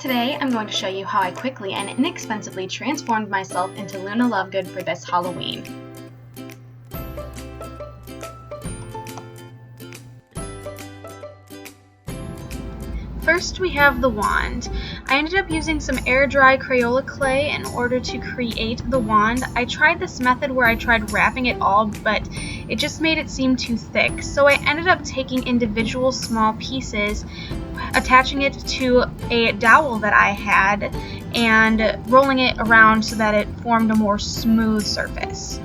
Today I'm going to show you how I quickly and inexpensively transformed myself into Luna Lovegood for this Halloween. First we have the wand. I ended up using some air dry Crayola clay in order to create the wand. I tried this method where I tried wrapping it all, but it just made it seem too thick. So I ended up taking individual small pieces, attaching it to a dowel that I had, and rolling it around so that it formed a more smooth surface.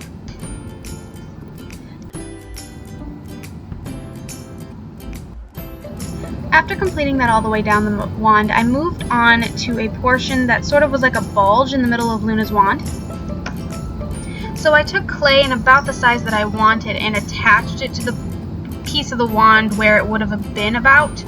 After completing that all the way down the wand, I moved on to a portion that sort of was like a bulge in the middle of Luna's wand. So I took clay in about the size that I wanted and attached it to the piece of the wand where it would have been about,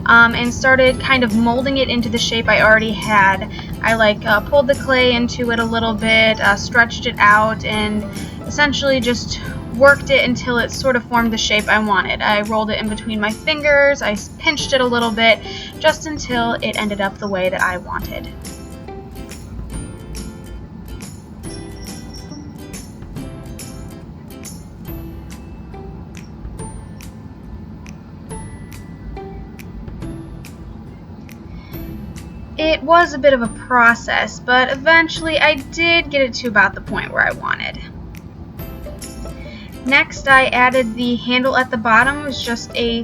and started kind of molding it into the shape I already had. I pulled the clay into it a little bit, stretched it out, and essentially just worked it until it sort of formed the shape I wanted. I rolled it in between my fingers, I pinched it a little bit, just until it ended up the way that I wanted. It was a bit of a process, but eventually I did get it to about the point where I wanted. Next, I added the handle at the bottom. It was just a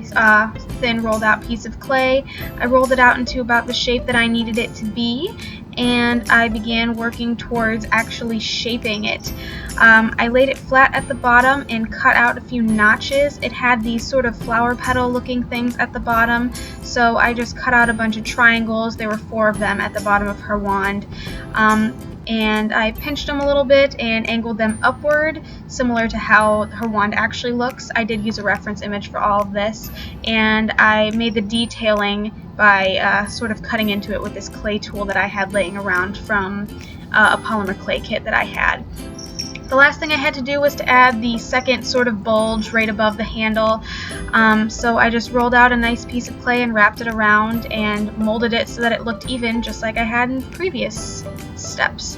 thin rolled out piece of clay. I rolled it out into about the shape that I needed it to be, and I began working towards actually shaping it. I laid it flat at the bottom and cut out a few notches. It had these sort of flower petal looking things at the bottom, so I just cut out a bunch of triangles. There were 4 of them at the bottom of her wand. And I pinched them a little bit and angled them upward, similar to how her wand actually looks. I did use a reference image for all of this, and I made the detailing by sort of cutting into it with this clay tool that I had laying around from a polymer clay kit that I had. The last thing I had to do was to add the second sort of bulge right above the handle. So I just rolled out a nice piece of clay and wrapped it around and molded it so that it looked even, just like I had in previous steps.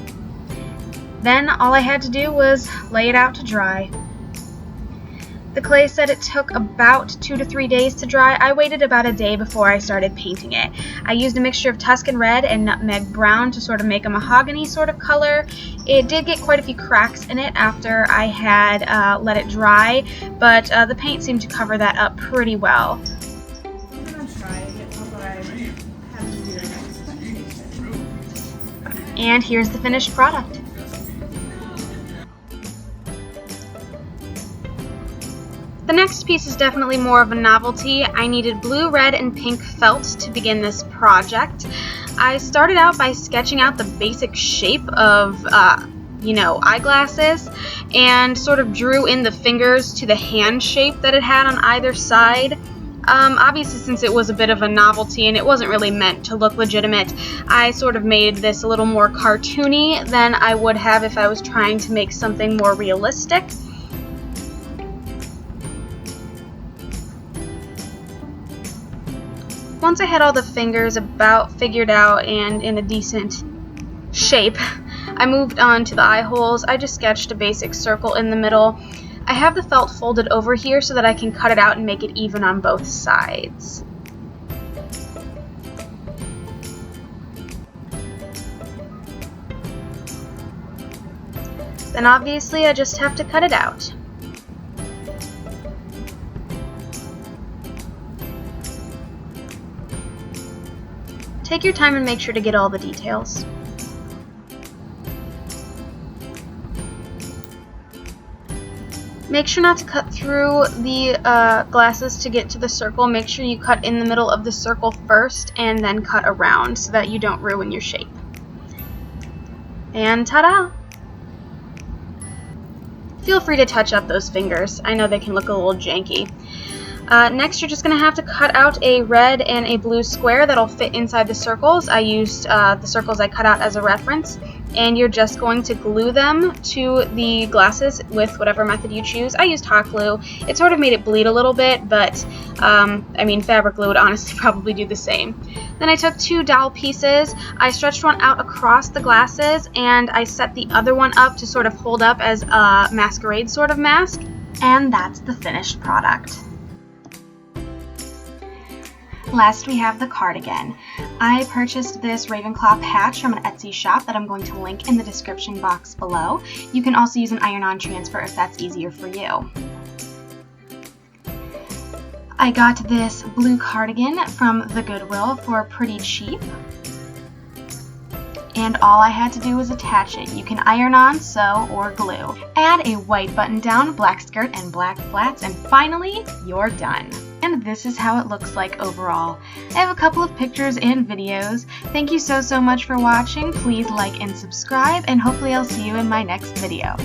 Then all I had to do was lay it out to dry. The clay said it took about 2 to 3 days to dry. I waited about a day before I started painting it. I used a mixture of Tuscan red and nutmeg brown to sort of make a mahogany sort of color. It did get quite a few cracks in it after I had let it dry, but the paint seemed to cover that up pretty well. I'm going to try it, but I have to do it. And here's the finished product. The next piece is definitely more of a novelty. I needed blue, red, and pink felt to begin this project. I started out by sketching out the basic shape of, eyeglasses, and sort of drew in the fingers to the hand shape that it had on either side. Obviously, since it was a bit of a novelty and it wasn't really meant to look legitimate, I sort of made this a little more cartoony than I would have if I was trying to make something more realistic. Once I had all the fingers about figured out and in a decent shape, I moved on to the eye holes. I just sketched a basic circle in the middle. I have the felt folded over here so that I can cut it out and make it even on both sides. Then obviously I just have to cut it out. Take your time and make sure to get all the details. Make sure not to cut through the glasses to get to the circle. Make sure you cut in the middle of the circle first and then cut around so that you don't ruin your shape. And ta-da! Feel free to touch up those fingers. I know they can look a little janky. Next, you're just going to have to cut out a red and a blue square that'll fit inside the circles. I used the circles I cut out as a reference, and you're just going to glue them to the glasses with whatever method you choose. I used hot glue. It sort of made it bleed a little bit, but I mean, fabric glue would honestly probably do the same. Then I took 2 dowel pieces. I stretched one out across the glasses, and I set the other one up to sort of hold up as a masquerade sort of mask. And that's the finished product. Last we have the cardigan. I purchased this Ravenclaw patch from an Etsy shop that I'm going to link in the description box below. You can also use an iron-on transfer if that's easier for you. I got this blue cardigan from the Goodwill for pretty cheap. And all I had to do was attach it. You can iron on, sew, or glue. Add a white button down, black skirt, and black flats, and finally, you're done. And this is how it looks like overall. I have a couple of pictures and videos. Thank you so much for watching. Please like and subscribe, and hopefully I'll see you in my next video.